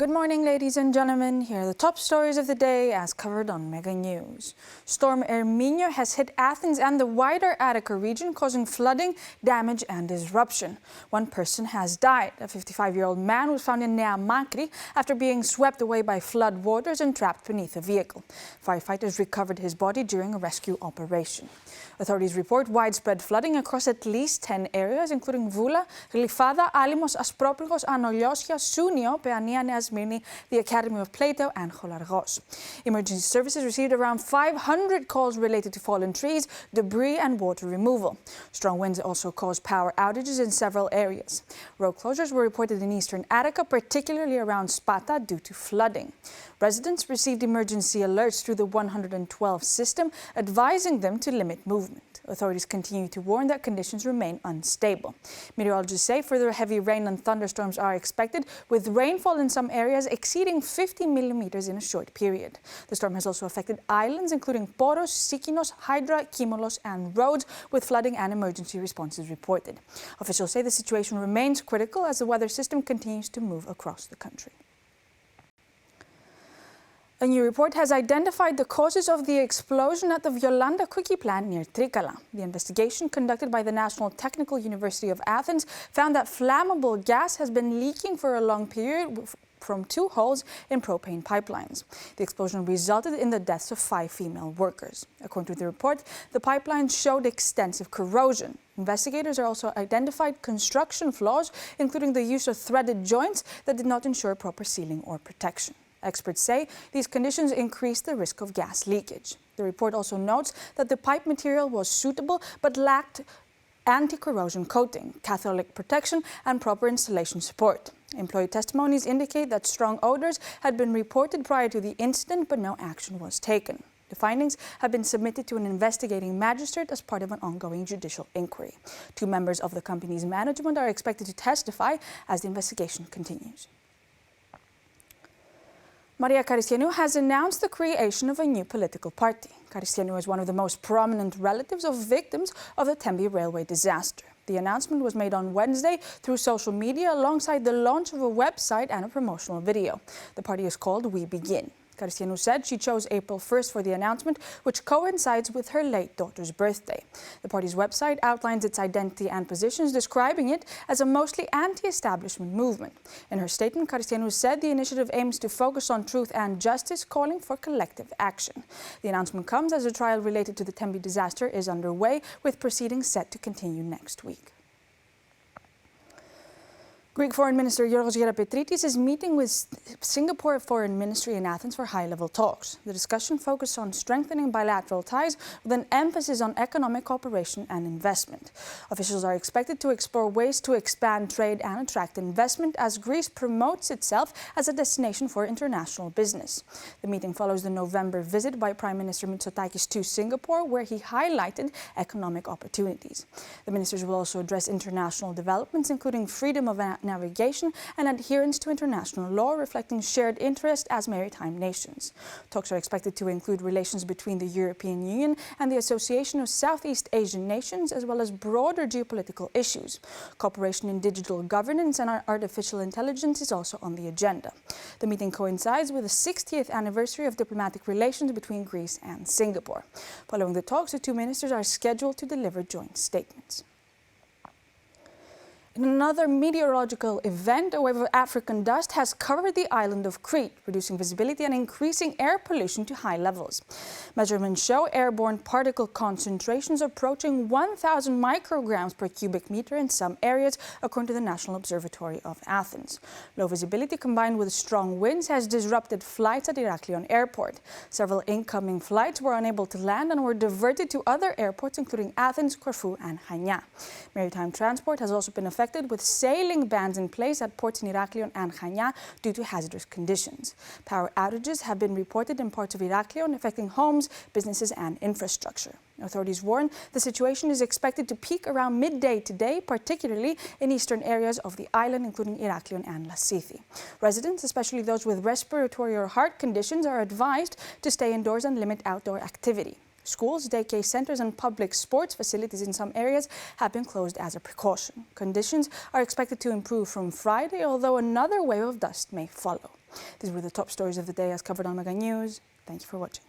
Good morning, ladies and gentlemen. Here are the top stories of the day as covered on Mega News. Storm Herminio has hit Athens and the wider Attica region, causing flooding, damage and disruption. One person has died. A 55-year-old man was found in Nea Makri after being swept away by flood waters and trapped beneath a vehicle. Firefighters recovered his body during a rescue operation. Authorities report widespread flooding across at least 10 areas, including Vula, Glyfada, Alimos, Aspropyrgos, Anoliosia, Sunio, Peania, Nea Smyrni, the Academy of Plato, and Cholargos. Emergency services received around 500 calls related to fallen trees, debris, and water removal. Strong winds also caused power outages in several areas. Road closures were reported in eastern Attica, particularly around Spata, due to flooding. Residents received emergency alerts through the 112 system, advising them to limit movement. Authorities continue to warn that conditions remain unstable. Meteorologists say further heavy rain and thunderstorms are expected, with rainfall in some areas exceeding 50 millimeters in a short period. The storm has also affected islands, including Poros, Sikinos, Hydra, Kimolos, and Rhodes, with flooding and emergency responses reported. Officials say the situation remains critical as the weather system continues to move across the country. A new report has identified the causes of the explosion at the Violanda Quickie plant near Trikala. The investigation conducted by the National Technical University of Athens found that flammable gas has been leaking for a long period from 2 holes in propane pipelines. The explosion resulted in the deaths of 5 female workers. According to the report, the pipelines showed extensive corrosion. Investigators are also identified construction flaws, including the use of threaded joints that did not ensure proper sealing or protection. Experts say these conditions increase the risk of gas leakage. The report also notes that the pipe material was suitable but lacked anti-corrosion coating, Catholic protection, and proper installation support. Employee testimonies indicate that strong odors had been reported prior to the incident, but no action was taken. The findings have been submitted to an investigating magistrate as part of an ongoing judicial inquiry. 2 members of the company's management are expected to testify as the investigation continues. Maria Caristianu has announced the creation of a new political party. Caristianu is one of the most prominent relatives of victims of the Tembe railway disaster. The announcement was made on Wednesday through social media alongside the launch of a website and a promotional video. The party is called We Begin. Caristianu said she chose April 1st for the announcement, which coincides with her late daughter's birthday. The party's website outlines its identity and positions, describing it as a mostly anti-establishment movement. In her statement, Caristianu said the initiative aims to focus on truth and justice, calling for collective action. The announcement comes as a trial related to the Tembe disaster is underway, with proceedings set to continue next week. Greek Foreign Minister Yorgos Gerapetritis is meeting with Singapore Foreign Ministry in Athens for high-level talks. The discussion focused on strengthening bilateral ties with an emphasis on economic cooperation and investment. Officials are expected to explore ways to expand trade and attract investment as Greece promotes itself as a destination for international business. The meeting follows the November visit by Prime Minister Mitsotakis to Singapore, where he highlighted economic opportunities. The ministers will also address international developments, including freedom of navigation and adherence to international law, reflecting shared interest as maritime nations. Talks are expected to include relations between the European Union and the Association of Southeast Asian Nations, as well as broader geopolitical issues. Cooperation in digital governance and artificial intelligence is also on the agenda. The meeting coincides with the 60th anniversary of diplomatic relations between Greece and Singapore. Following the talks, the 2 ministers are scheduled to deliver joint statements. In another meteorological event, a wave of African dust has covered the island of Crete, reducing visibility and increasing air pollution to high levels. Measurements show airborne particle concentrations approaching 1,000 micrograms per cubic meter in some areas, according to the National Observatory of Athens. Low visibility combined with strong winds has disrupted flights at Iraklion Airport. Several incoming flights were unable to land and were diverted to other airports, including Athens, Corfu, and Chania. Maritime transport has also been affected, with sailing bans in place at ports in Iraklion and Chania due to hazardous conditions. Power outages have been reported in parts of Iraklion, affecting homes, businesses, and infrastructure. Authorities warn the situation is expected to peak around midday today, particularly in eastern areas of the island, including Iraklion and Lasithi. Residents, especially those with respiratory or heart conditions, are advised to stay indoors and limit outdoor activity. Schools, daycare centers, and public sports facilities in some areas have been closed as a precaution. Conditions are expected to improve from Friday, although another wave of dust may follow. These were the top stories of the day as covered on Mega News. Thank you for watching.